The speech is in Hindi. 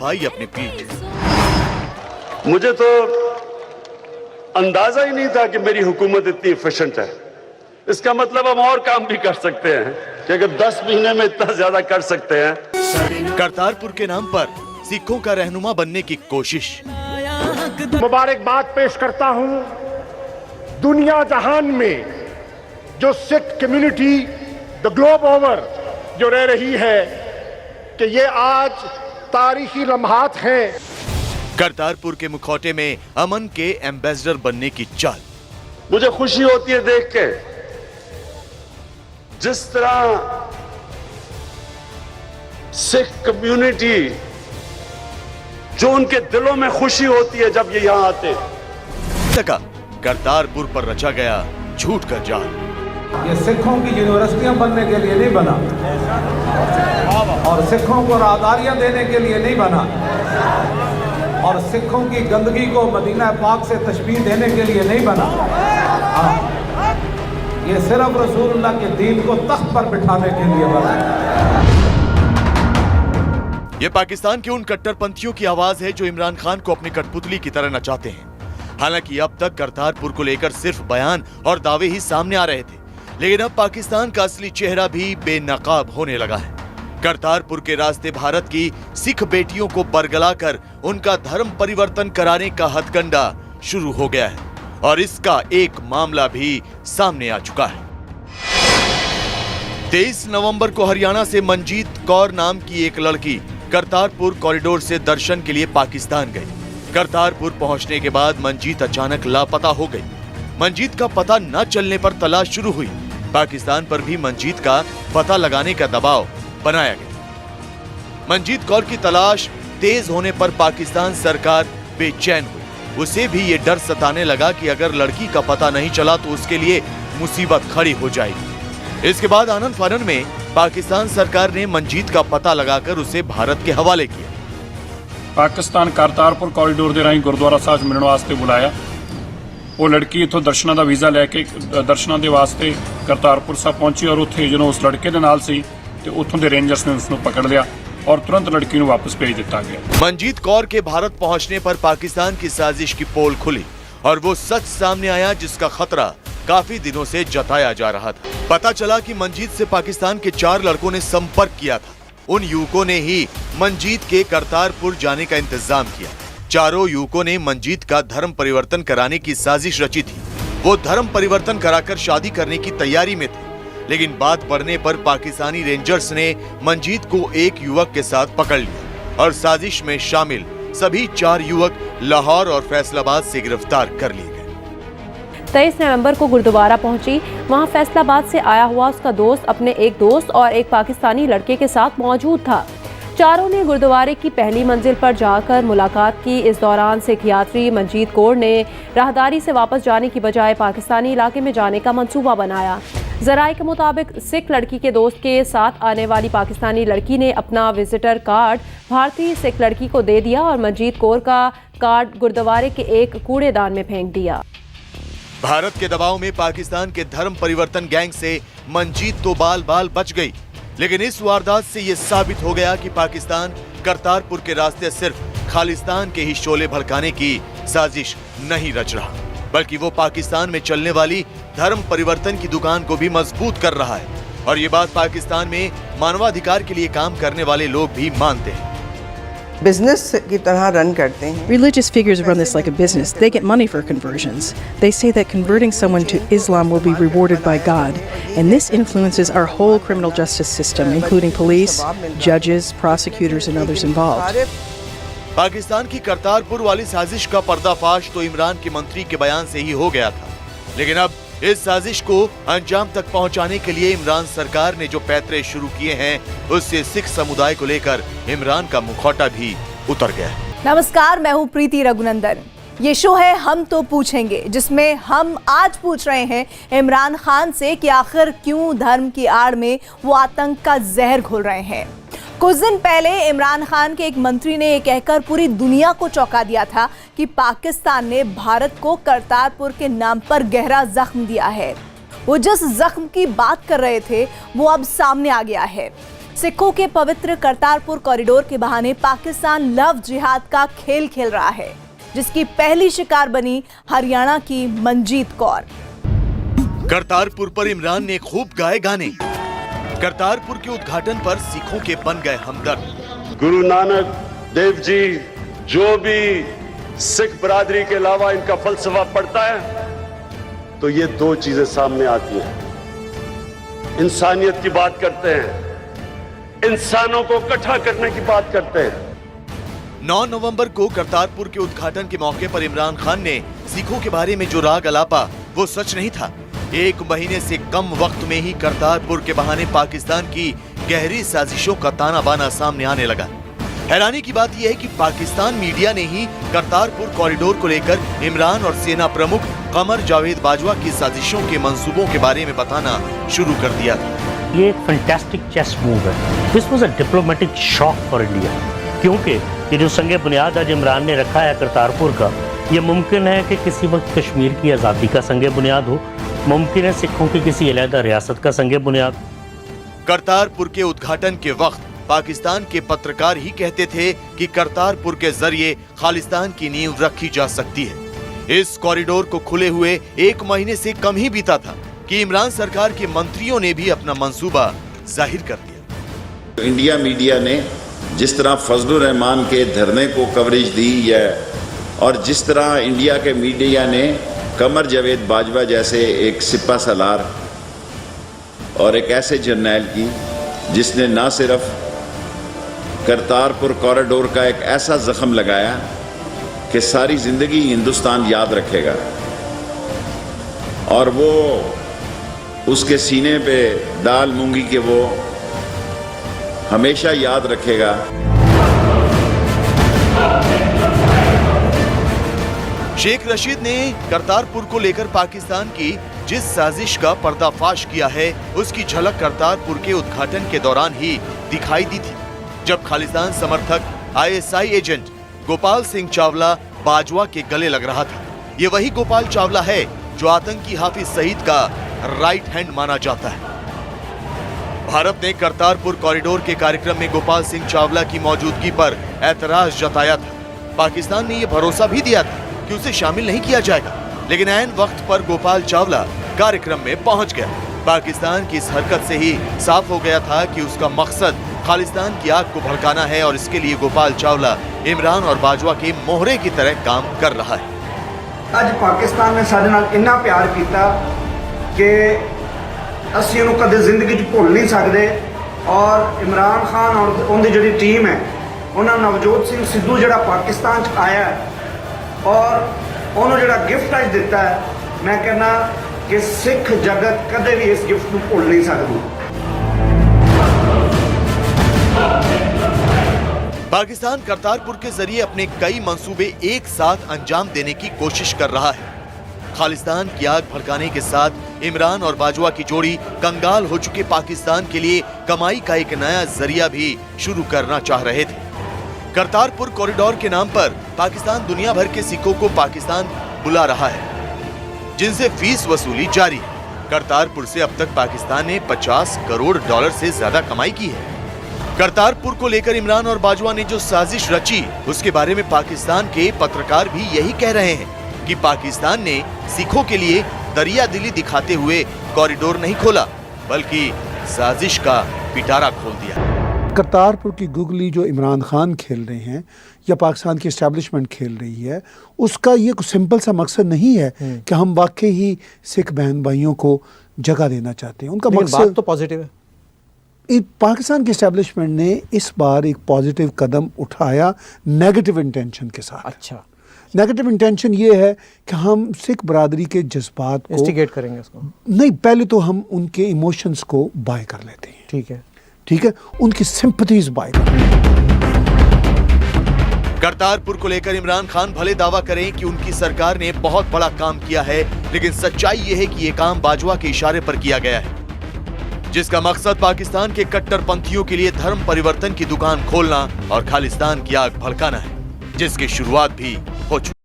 भाई अपनी पीठ। मुझे तो अंदाजा ही नहीं था कि मेरी हुकूमत इतनी एफिशिएंट है। इसका मतलब हम और काम भी कर सकते हैं कि अगर 10 महीने में इतना ज्यादा कर सकते हैं। करतारपुर के नाम पर सिखों का रहनुमा बनने की कोशिश। मुबारकबाद पेश करता हूं दुनिया जहान में जो Sikh community the globe over जो रह रही है कि ये आज तारीखी लम्हात हैं। करतारपुर के मुखौटे में अमन के एम्बेसडर बनने की चाल। मुझे खुशी होती है देख के जिस तरह सिख कम्युनिटी जो उनके दिलों में खुशी होती है जब ये यहां आते। करतारपुर पर रचा गया झूठ का जाल। ये सिखों की यूनिवर्सिटियां बनने के लिए नहीं बना और सिखों को राहदारियां देने के लिए नहीं बना और सिखों की गंदगी को मदीना पाक से तशबीह देने के लिए नहीं बना। ये सिर्फ रसूलुल्लाह के दीन को तख्त पर बिठाने के लिए बना। ये पाकिस्तान के उन कट्टरपंथियों की आवाज है जो इमरान खान को अपनी कठपुतली की तरह नचाते हैं। हालांकि अब तक करतारपुर को लेकर सिर्फ बयान और दावे ही सामने आ रहे थे, लेकिन अब पाकिस्तान का असली चेहरा भी बेनकाब होने लगा है। करतारपुर के रास्ते भारत की सिख बेटियों को बरगलाकर उनका धर्म परिवर्तन कराने का हथकंडा शुरू हो गया है और इसका एक मामला भी सामने आ चुका है। 23 नवंबर को हरियाणा से मंजीत कौर नाम की एक लड़की करतारपुर कॉरिडोर से दर्शन के लिए पाकिस्तान गई। करतारपुर पहुंचने के बाद मंजीत अचानक लापता हो गई। मंजीत का पता न चलने पर तलाश शुरू हुई। पाकिस्तान पर भी मंजीत का पता लगाने का दबाव बनाया गया। मंजीत कौर की तलाश तेज होने पर पाकिस्तान सरकार बेचैन हुई। उसे भी ये डर सताने लगा कि अगर लड़की का पता नहीं चला तो उसके लिए मुसीबत खड़ी हो जाएगी। इसके बाद आनंद फानन में पाकिस्तान सरकार ने मंजीत का पता लगाकर उसे भारत के हवाले किया। पाकिस्तान करतारपुर कॉरिडोर ਦੇ ਰਾਹੀਂ ਗੁਰਦੁਆਰਾ ਸਾਹਿਬ ਮਿਲਣ ਵਾਸਤੇ ਬੁਲਾਇਆ। ਉਹ ਲੜਕੀ ਇਥੋਂ ਦਰਸ਼ਨਾਂ ਦਾ ਵੀਜ਼ਾ ਲੈ ਕੇ ਦਰਸ਼ਨਾਂ ਦੇ ਵਾਸਤੇ ਕਰਤਾਰਪੁਰ ਸਾਹਿਬ ਪਹੁੰਚੀ ਔਰ ਉੱਥੇ ਜਦੋਂ ਉਸ ਲੜਕੇ ਦੇ ਨਾਲ ਸੀ ਤੇ ਉੱਥੋਂ ਦੇ ਰੇਂਜਰਸ ਨੇ ਉਸ ਨੂੰ ਪਕੜ ਲਿਆ और तुरंत लड़की को वापस भेज दिया गया। मंजीत कौर के भारत पहुंचने पर पाकिस्तान की साजिश की पोल खुली और वो सच सामने आया जिसका खतरा काफी दिनों से जताया जा रहा था। पता चला कि मंजीत से पाकिस्तान के 4 लड़कों ने संपर्क किया था। उन युवकों ने ही मंजीत के करतारपुर जाने का इंतजाम किया। चारों युवकों ने मंजीत का धर्म परिवर्तन कराने की साजिश रची थी। वो धर्म परिवर्तन कराकर शादी करने की तैयारी में थे, लेकिन बात बढ़ने पर पाकिस्तानी रेंजर्स ने मंजीत को एक युवक के साथ पकड़ लिया और साजिश में शामिल सभी 4 युवक लाहौर और फैसलाबाद से गिरफ्तार कर लिए गए। 23 नवंबर को गुरुद्वारा पहुंची। वहां फैसलाबाद से आया हुआ उसका दोस्त अपने एक दोस्त और एक पाकिस्तानी लड़के के साथ मौजूद था। चारों ने गुरुद्वारे की पहली मंजिल पर जाकर मुलाकात की। इस दौरान सिख यात्री मंजीत कौर ने राहदारी से वापस जाने की बजाय पाकिस्तानी इलाके में जाने का मंसूबा बनाया। जराये के मुताबिक सिख लड़की के दोस्त के साथ आने वाली पाकिस्तानी लड़की ने अपना विजिटर कार्ड भारतीय सिख लड़की को दे दिया और मंजीत कौर का कार्ड गुरुद्वारे के एक कूड़ेदान में फेंक दिया। भारत के दबाव में पाकिस्तान के धर्म परिवर्तन गैंग से मंजीत तो बाल बाल बच गई, लेकिन इस वारदात से ये साबित हो गया कि पाकिस्तान करतारपुर के रास्ते सिर्फ खालिस्तान के ही शोले भड़काने की साजिश नहीं रच रहा, बल्कि वो पाकिस्तान में चलने वाली धर्म परिवर्तन की दुकान को भी मजबूत कर रहा है। और ये बात पाकिस्तान में मानवाधिकार के लिए काम करने वाले लोग भी मानते हैं। बिजनेस की तरह रन करते हैं। Religious figures run this like a business. They get money for conversions. They say that converting someone to Islam will be rewarded by God, and this influences our whole criminal justice system, including police, judges, prosecutors, and others involved. Pakistan की करतारपुर वाली साजिश का पर्दाफाश तो इमरान के मंत्री के बयान से ही हो गया था, लेकिन अब इस साजिश को अंजाम तक पहुंचाने के लिए इमरान सरकार ने जो पैतरे शुरू किए हैं, उससे सिख समुदाय को लेकर इमरान का मुखौटा भी उतर गया है। नमस्कार, मैं हूं प्रीति रघुनंदन। ये शो है हम तो पूछेंगे, जिसमें हम आज पूछ रहे हैं इमरान खान से कि आखिर क्यों धर्म की आड़ में वो आतंक का जहर घोल रहे हैं। कुछ दिन पहले इमरान खान के एक मंत्री ने ये कहकर पूरी दुनिया को चौंका दिया था कि पाकिस्तान ने भारत को करतारपुर के नाम पर गहरा जख्म दिया है। वो जिस जख्म की बात कर रहे थे वो अब सामने आ गया है। सिखों के पवित्र करतारपुर कॉरिडोर के बहाने पाकिस्तान लव जिहाद का खेल खेल रहा है, जिसकी पहली शिकार बनी हरियाणा की मंजीत कौर। करतारपुर पर इमरान ने खूब गाए गाने। करतारपुर के उद्घाटन पर सिखों के बन गए हमदर्द। गुरु नानक देव जी जो भी सिख बरादरी के अलावा इनका फलसफा पढ़ता है तो ये दो चीजें सामने आती हैं। इंसानियत की बात करते हैं, इंसानों को इकट्ठा करने की बात करते हैं। 9 नवंबर को करतारपुर के उद्घाटन के मौके पर इमरान खान ने सिखों के बारे में जो राग अलापा वो सच नहीं था। 1 महीने से कम वक्त में ही करतारपुर के बहाने पाकिस्तान की गहरी साजिशों का ताना बाना सामने आने लगा। हैरानी की बात यह है कि पाकिस्तान मीडिया ने ही करतारपुर कॉरिडोर को लेकर इमरान और सेना प्रमुख कमर जावेद बाजवा की साजिशों के मंसूबों के बारे में बताना शुरू कर दिया था। ये एक फैंटास्टिक चेस मूव है। This was a diplomatic shock for India, क्योंकि ये जो संग बुनियाद आज इमरान ने रखा है करतारपुर का, ये मुमकिन है कि किसी वक्त कश्मीर की आज़ादी का संग बुनियाद हो, मुमकिन है सिखों की किसी अलहदा रियासत का संग बुनियाद। करतारपुर के उद्घाटन के वक्त पाकिस्तान के पत्रकार ही कहते थे कि करतारपुर के जरिए खालिस्तान की नींव रखी जा सकती है। इस कॉरिडोर को खुले हुए 1 महीने से कम ही बीता था कि इमरान सरकार के मंत्रियों ने भी अपना मंसूबा जाहिर कर दिया। इंडिया मीडिया ने जिस तरह फजलुर रहमान के धरने को कवरेज दी है और जिस तरह इंडिया के मीडिया ने कमर जावेद बाजवा जैसे एक सिपा सालार और एक ऐसे जर्नैल की जिसने ना सिर्फ करतारपुर कॉरिडोर का एक ऐसा जख्म लगाया कि सारी जिंदगी हिंदुस्तान याद रखेगा और वो उसके सीने पे दाल मूंगी के वो हमेशा याद रखेगा। शेख रशीद ने करतारपुर को लेकर पाकिस्तान की जिस साजिश का पर्दाफाश किया है उसकी झलक करतारपुर के उद्घाटन के दौरान ही दिखाई दी थी, जब खालिस्तान समर्थक ISI एजेंट गोपाल सिंह चावला बाजवा के गले लग रहा था। ये वही गोपाल चावला है जो आतंकी हाफिज सईद का राइट हैंड माना जाता है। भारत ने करतारपुर कॉरिडोर के कार्यक्रम में गोपाल सिंह चावला की मौजूदगी पर ऐतराज जताया था। पाकिस्तान ने यह भरोसा भी दिया था कि उसे शामिल नहीं किया जाएगा, लेकिन ऐन वक्त पर गोपाल चावला कार्यक्रम में पहुंच गया। पाकिस्तान की इस हरकत से ही साफ हो गया था कि उसका मकसद खालिस्तान की आग को भड़काना है और इसके लिए गोपाल चावला इमरान और बाजवा के मोहरे की तरह काम कर रहा है। आज पाकिस्तान ने साडे नाल इन्ना प्यार किया कि असीं उहनूं कदे जिंदगी च भुल नहीं सकते और इमरान खान और उनकी जिहड़ी टीम है उन्होंने नवजोत सिंह सिद्धू जिहड़ा पाकिस्तान च आया और उन्होंने जिहड़ा गिफ्ट अज दिता है, मैं कहना कि सिख जगत कदे भी इस गिफ्ट को भुल नहीं सकती। पाकिस्तान करतारपुर के जरिए अपने कई मंसूबे एक साथ अंजाम देने की कोशिश कर रहा है। खालिस्तान की आग भड़काने के साथ इमरान और बाजवा की जोड़ी कंगाल हो चुके पाकिस्तान के लिए कमाई का एक नया जरिया भी शुरू करना चाह रहे थे। करतारपुर कॉरिडोर के नाम पर पाकिस्तान दुनिया भर के सिखों को पाकिस्तान बुला रहा है, जिनसे फीस वसूली जारी है। करतारपुर से अब तक पाकिस्तान ने $50 करोड़ से ज्यादा कमाई की है। करतारपुर को लेकर इमरान और बाजवा ने जो साजिश रची उसके बारे में पाकिस्तान के पत्रकार भी यही कह रहे हैं कि पाकिस्तान ने सिखों के लिए दरिया दिली दिखाते हुए कॉरिडोर नहीं खोला, बल्कि साजिश का पिटारा खोल दिया। करतारपुर की गुगली जो इमरान खान खेल रहे हैं या पाकिस्तान की एस्टैब्लिशमेंट खेल रही है, उसका ये सिंपल सा मकसद नहीं है कि हम वाकई ही सिख बहन भाइयों को जगह देना चाहते हैं। उनका मकसद तो पॉजिटिव है। पाकिस्तान की एस्टैब्लिशमेंट ने इस बार एक पॉजिटिव कदम उठाया नेगेटिव इंटेंशन के साथ। अच्छा, नेगेटिव इंटेंशन ये है कि हम सिख बरादरी के जज्बात को इंस्टिगेट करेंगे उसको। नहीं, पहले तो हम उनके इमोशंस को बाय कर लेते हैं। ठीक है, उनकी सिंपैथीज बाय कर लेते हैं। करतारपुर को लेकर इमरान खान भले दावा करें कि उनकी सरकार ने बहुत बड़ा काम किया है, लेकिन सच्चाई ये है कि ये काम बाजवा के इशारे पर किया गया है, जिसका मकसद पाकिस्तान के कट्टरपंथियों के लिए धर्म परिवर्तन की दुकान खोलना और खालिस्तान की आग भड़काना है, जिसकी शुरुआत भी हो चुकी।